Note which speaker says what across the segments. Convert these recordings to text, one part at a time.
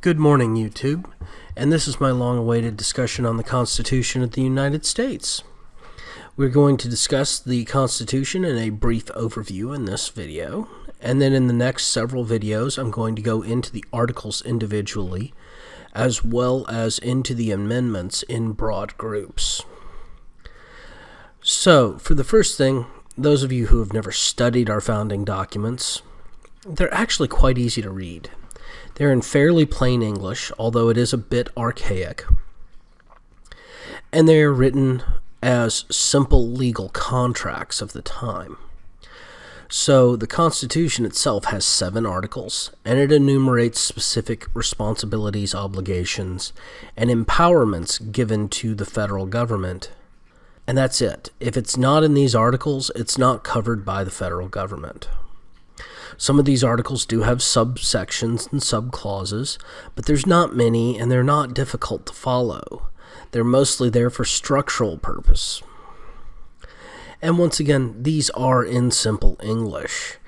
Speaker 1: Good morning, YouTube, and this is my long-awaited discussion on the Constitution of the United States. We're going to discuss the Constitution in a brief overview in this video, and then in the next several videos I'm going to go into the articles individually, as well as into the amendments in broad groups. So, for the first thing, those of you who have never studied our founding documents, they're actually quite easy to read. They're in fairly plain English, although it is a bit archaic. And they are written as simple legal contracts of the time. So the Constitution itself has 7 articles, and it enumerates specific responsibilities, obligations, and empowerments given to the federal government. And that's it. If it's not in these articles, it's not covered by the federal government. Some of these articles do have subsections and subclauses, but there's not many, and they're not difficult to follow. They're mostly there for structural purpose. And once again, these are in simple English.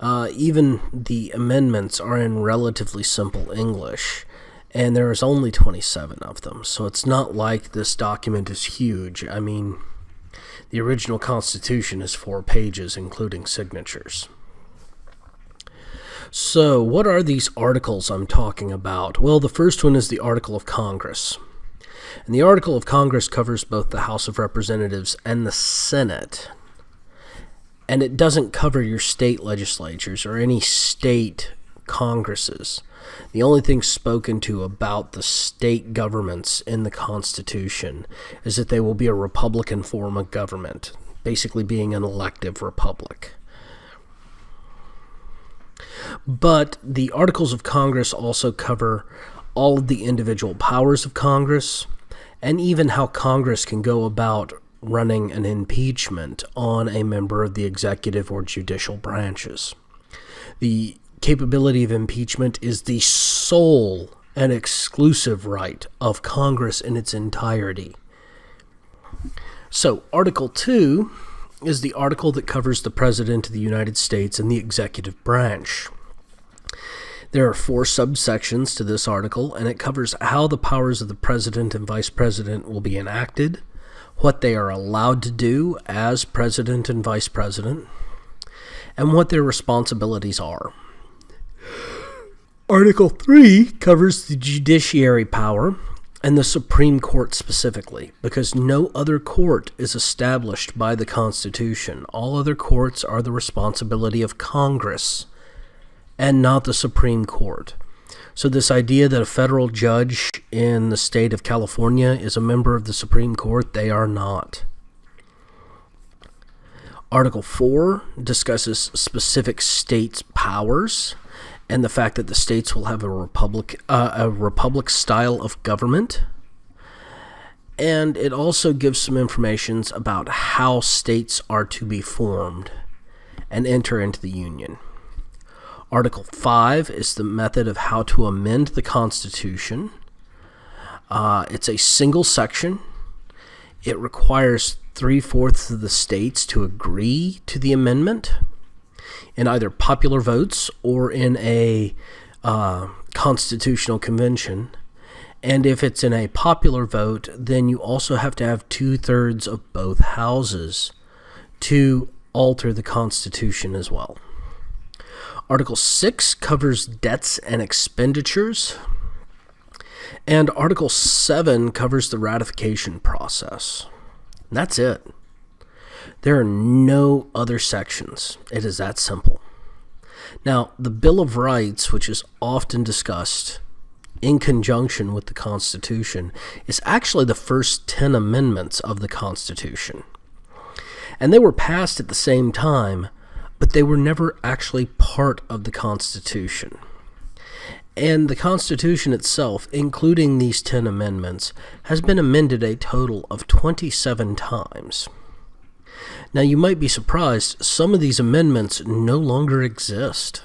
Speaker 1: Even the amendments are in relatively simple English, and there's only 27 of them, so it's not like this document is huge. I mean, the original Constitution is 4 pages, including signatures. So, what are these articles I'm talking about? Well, the first one is the Article of Congress. And the Article of Congress covers both the House of Representatives and the Senate. And it doesn't cover your state legislatures or any state congresses. The only thing spoken to about the state governments in the Constitution is that they will be a Republican form of government, basically being an elective republic. But the Articles of Congress also cover all of the individual powers of Congress, and even how Congress can go about running an impeachment on a member of the executive or judicial branches. The capability of impeachment is the sole and exclusive right of Congress in its entirety. So, Article 2 is the article that covers the President of the United States and the executive branch. There are 4 subsections to this article, and it covers how the powers of the President and Vice President will be enacted, what they are allowed to do as President and Vice President, and what their responsibilities are. Article 3 covers the judiciary power and the Supreme Court specifically, because no other court is established by the Constitution. All other courts are the responsibility of Congress and not the Supreme Court. So this idea that a federal judge in the state of California is a member of the Supreme Court, they are not. Article 4 discusses specific states' powers and the fact that the states will have a republic style of government. And it also gives some information about how states are to be formed and enter into the Union. Article 5 is the method of how to amend the Constitution. It's a single section. It requires 3/4 of the states to agree to the amendment in either popular votes or in a constitutional convention. And if it's in a popular vote, then you also have to have 2/3 of both houses to alter the Constitution as well. Article 6 covers debts and expenditures, and Article 7 covers the ratification process. And that's it. There are no other sections. It is that simple. Now, the Bill of Rights, which is often discussed in conjunction with the Constitution, is actually the first 10 amendments of the Constitution. And they were passed at the same time, but they were never actually part of the Constitution. And the Constitution itself, including these 10 amendments, has been amended a total of 27 times. Now, you might be surprised, some of these amendments no longer exist.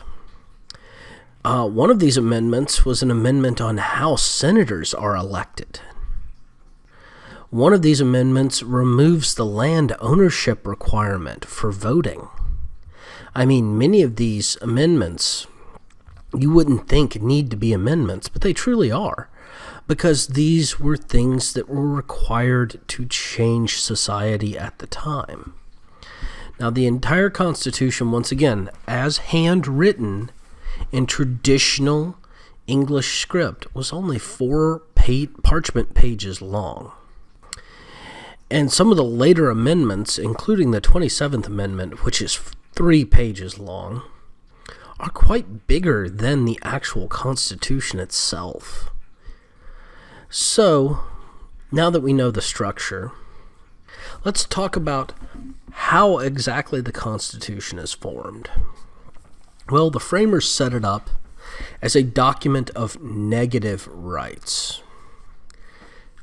Speaker 1: One of these amendments was an amendment on how senators are elected. One of these amendments removes the land ownership requirement for voting. I mean, many of these amendments you wouldn't think need to be amendments, but they truly are, because these were things that were required to change society at the time. Now, the entire Constitution, once again, as handwritten in traditional English script, was only 4 parchment pages long. And some of the later amendments, including the 27th Amendment, which is 3 pages long, are quite bigger than the actual Constitution itself. So, now that we know the structure, let's talk about how exactly the Constitution is formed. Well, the framers set it up as a document of negative rights.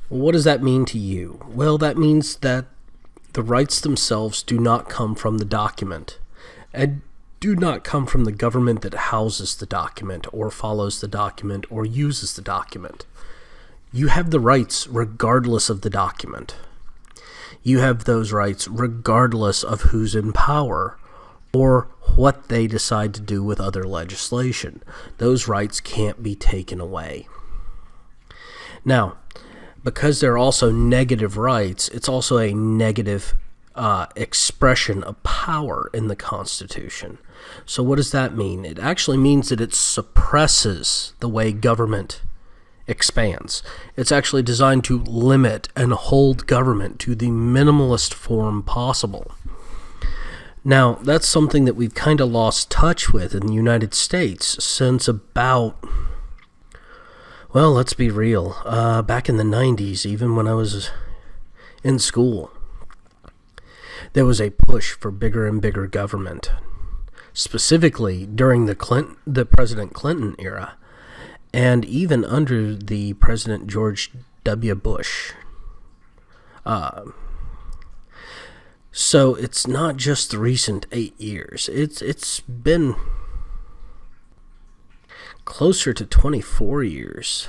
Speaker 1: Well, what does that mean to you? Well, that means that the rights themselves do not come from the document, and do not come from the government that houses the document, or follows the document, or uses the document. You have the rights regardless of the document. You have those rights regardless of who's in power or what they decide to do with other legislation. Those rights can't be taken away. Now, because they're also negative rights, it's also a negative expression of power in the Constitution. So what does that mean? It actually means that it suppresses the way government expands. It's actually designed to limit and hold government to the minimalist form possible. Now, that's something that we've kind of lost touch with in the United States since about, well, let's be real, back in the 90s, even when I was in school, there was a push for bigger and bigger government, specifically during the President Clinton era, and even under the President George W. Bush. So it's not just the recent 8 years. It's been closer to 24 years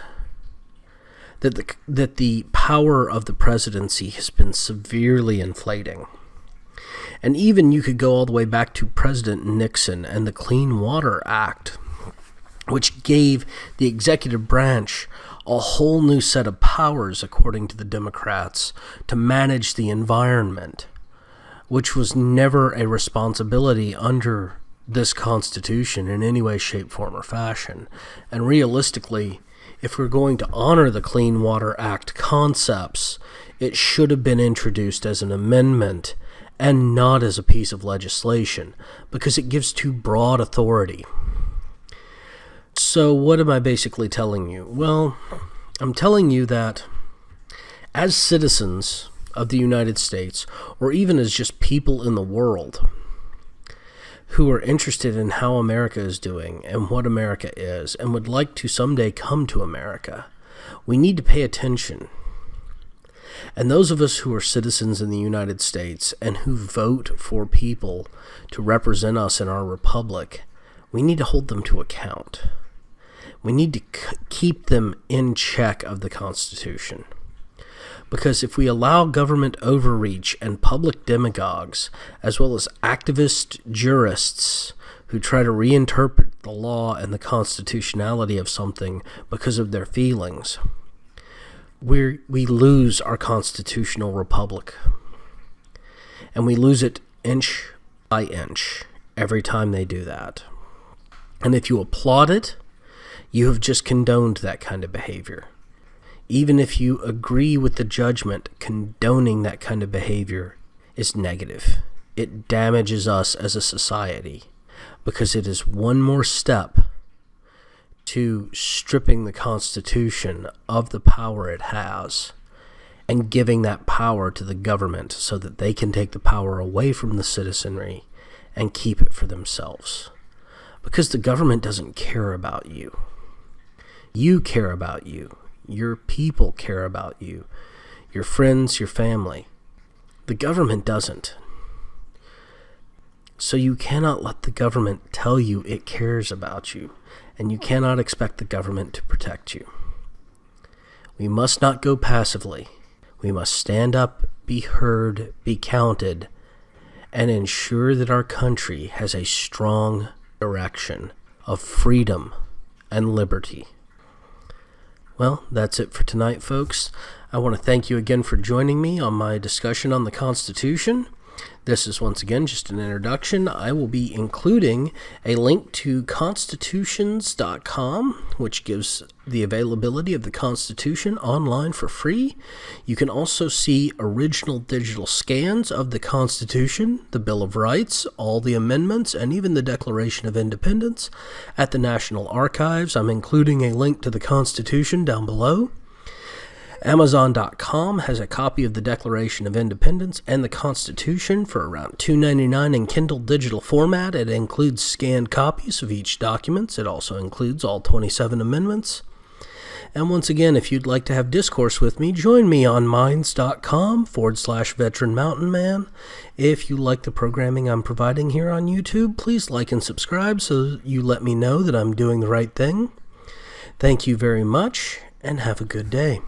Speaker 1: that the power of the presidency has been severely inflating. And even you could go all the way back to President Nixon and the Clean Water Act, which gave the executive branch a whole new set of powers, according to the Democrats, to manage the environment, which was never a responsibility under this Constitution in any way, shape, form, or fashion. And realistically, if we're going to honor the Clean Water Act concepts, it should have been introduced as an amendment and not as a piece of legislation, because it gives too broad authority. So what am I basically telling you? Well, I'm telling you that as citizens of the United States, or even as just people in the world who are interested in how America is doing and what America is and would like to someday come to America, we need to pay attention. And those of us who are citizens in the United States and who vote for people to represent us in our republic, we need to hold them to account. We need to keep them in check of the Constitution. Because if we allow government overreach and public demagogues, as well as activist jurists who try to reinterpret the law and the constitutionality of something because of their feelings, we lose our constitutional republic. And we lose it inch by inch every time they do that. And if you applaud it, you have just condoned that kind of behavior. Even if you agree with the judgment, condoning that kind of behavior is negative. It damages us as a society because it is one more step to stripping the Constitution of the power it has and giving that power to the government so that they can take the power away from the citizenry and keep it for themselves. Because the government doesn't care about you. You care about you. Your people care about you. Your friends, your family. The government doesn't. So you cannot let the government tell you it cares about you, and you cannot expect the government to protect you. We must not go passively. We must stand up, be heard, be counted, and ensure that our country has a strong direction of freedom and liberty. Well, that's it for tonight, folks. I want to thank you again for joining me on my discussion on the Constitution. This is once again just an introduction. I will be including a link to constitutions.com, which gives the availability of the Constitution online for free. You can also see original digital scans of the Constitution, the Bill of Rights, all the amendments, and even the Declaration of Independence at the National Archives. I'm including a link to the Constitution down below. Amazon.com has a copy of the Declaration of Independence and the Constitution for around $2.99 in Kindle digital format. It includes scanned copies of each document. It also includes all 27 amendments. And once again, if you'd like to have discourse with me, join me on minds.com/veteran mountain man. If you like the programming I'm providing here on YouTube, please like and subscribe so you let me know that I'm doing the right thing. Thank you very much, and have a good day.